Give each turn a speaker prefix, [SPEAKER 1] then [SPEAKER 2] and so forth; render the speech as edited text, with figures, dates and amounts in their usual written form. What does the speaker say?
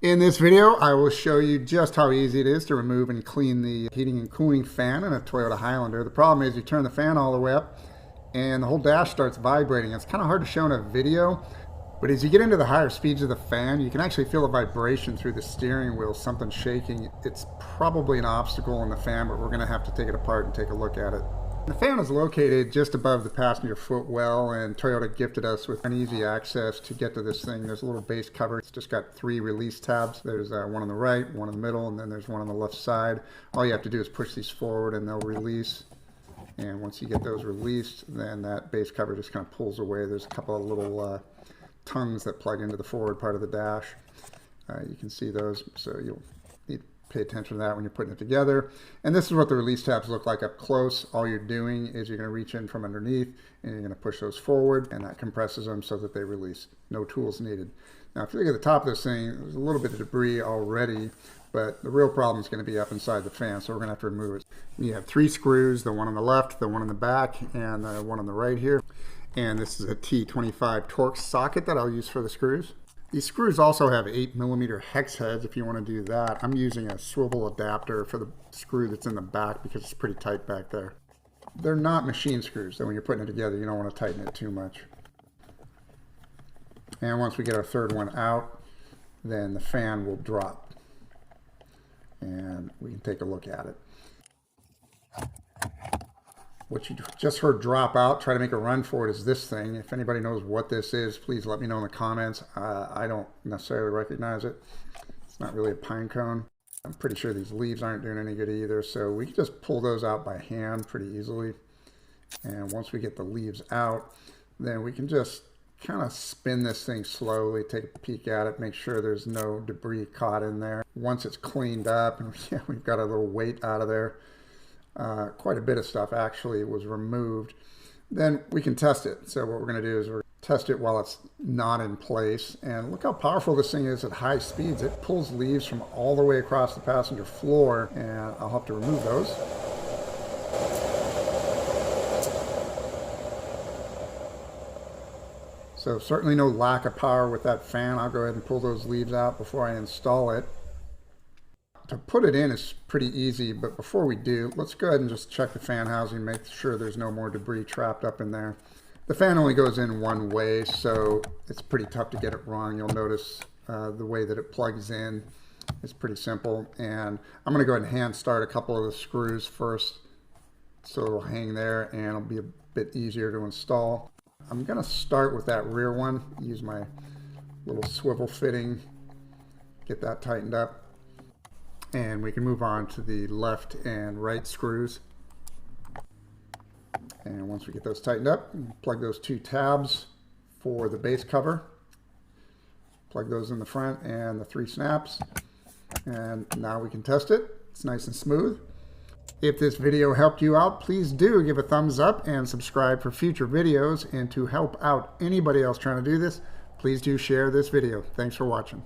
[SPEAKER 1] In this video, I will show you just how easy it is to remove and clean the heating and cooling fan in a Toyota Highlander. The problem is you turn the fan all the way up and the whole dash starts vibrating. It's kind of hard to show in a video, but as you get into the higher speeds of the fan, you can actually feel a vibration through the steering wheel, something shaking. It's probably an obstacle in the fan, but we're going to have to take it apart and take a look at it. The fan is located just above the passenger footwell, and Toyota gifted us with an easy access to get to this thing. There's a little base cover. It's just got 3 release tabs. There's one on the right, one in the middle, and then there's one on the left side. All you have to do is push these forward and they'll release. And once you get those released, then that base cover just kind of pulls away. There's a couple of little tongues that plug into the forward part of the dash. You can see those, so you'll need to pay attention to that when you're putting it together. And this is what the release tabs look like up close. All you're doing is you're going to reach in from underneath and you're going to push those forward, and that compresses them so that they release. No tools needed. Now if you look at the top of this thing, there's a little bit of debris already, but the real problem is going to be up inside the fan, so we're going to have to remove it. You have 3 screws, the one on the left, the one on the back, and the one on the right here. And this is a T25 Torx socket that I'll use for the screws. These screws also have 8mm hex heads if you want to do that. I'm using a swivel adapter for the screw that's in the back because it's pretty tight back there. They're not machine screws, so when you're putting it together, you don't want to tighten it too much. And once we get our third one out, then the fan will drop. And we can take a look at it. What you just heard drop out, try to make a run for it, is this thing. If anybody knows what this is, please let me know in the comments. I don't necessarily recognize it. It's not really a pine cone. I'm pretty sure these leaves aren't doing any good either, so we can just pull those out by hand pretty easily. And once we get the leaves out, then we can just kind of spin this thing slowly, take a peek at it, make sure there's no debris caught in there. Once it's cleaned up, and yeah, we've got a little weight out of there. Quite a bit of stuff actually was removed. Then we can test it. So what we're going to do is we're going to test it while it's not in place. And look how powerful this thing is at high speeds. It pulls leaves from all the way across the passenger floor, and I'll have to remove those. So certainly no lack of power with that fan. I'll go ahead and pull those leaves out before I install it. To put it in is pretty easy, but before we do, let's go ahead and just check the fan housing, make sure there's no more debris trapped up in there. The fan only goes in one way, so it's pretty tough to get it wrong. You'll notice the way that it plugs in is pretty simple. And I'm going to go ahead and hand start a couple of the screws first, so it'll hang there and it'll be a bit easier to install. I'm going to start with that rear one, use my little swivel fitting, get that tightened up. And we can move on to the left and right screws. And once we get those tightened up, plug those 2 tabs for the base cover. Plug those in the front and the 3 snaps. And now we can test it. It's nice and smooth. If this video helped you out, please do give a thumbs up and subscribe for future videos. And to help out anybody else trying to do this, please do share this video. Thanks for watching.